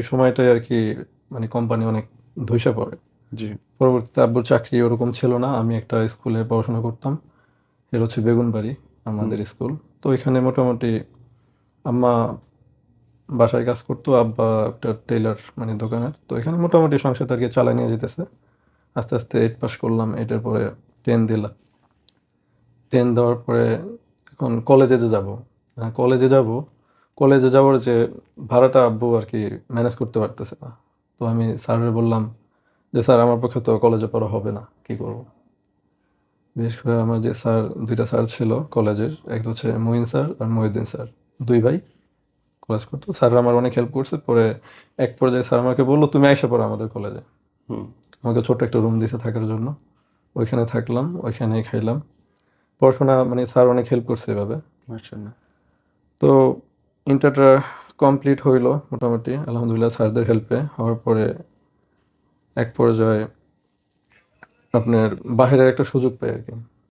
ওই সময়টাই আরকি মানে কোম্পানি অনেক ধইসা পড়ে। জি। পরবর্তীতে আব্বুর চাকরি ওরকম ছিল না। আমি একটা স্কুলে পড়াশোনা করতাম। এটা হচ্ছে বেগুনবাড়ি হুম, আমাদের স্কুল। তো এখানে মোটামুটি আম্মা বাসায় কাজ করতো, আব্বা একটা টেইলর মানে দোকানের। তো এখানে মোটামুটি সংসারটা আরকি চালায় নিয়ে যাইতেছে। আস্তে, আস্তে 8 পাস করলাম। 8 এর পরে 10 দিলাম। 10 দেওয়ার পরে এখন কলেজে যে যাবো, কলেজে যাবো, কলেজে যাওয়ার যে ভাড়াটা আব্বু আরকি ম্যানেজ করতে পারতেছে না। তো আমি স্যারের বললাম যে, "স্যার আমার পক্ষে তো কলেজে পড়া হবে না। কি করব?" বিশেষ করে আমার যে স্যার ২ টা স্যার ছিল কলেজের, একটা হচ্ছে মঈন স্যার আর মহিউদ্দিন স্যার। ২ ভাই কলেজ করতো। স্যাররা আমার অনেক হেল্প করছে। পরে এক পর্যায়ে স্যার আমাকে বলল, "তুমি আইসা পড়ো আমাদের কলেজে।" হুম। আমাকে ছোট্ট একটা রুম দিছে থাকার জন্য। ওইখানে থাকলাম, ওইখানেই খাইলাম। পড়াশোনা মানে স্যার অনেক হেল্প করছে এভাবে। মাশাআল্লাহ। তো ইন্টারটা কমপ্লিট হইলো মোটামুটি আলহামদুলিল্লাহ স্যারদের হেল্পে। হওয়ার পরে এক পর্যায়ে আপনার বাহিরের একটা সুযোগ পাই আরকি।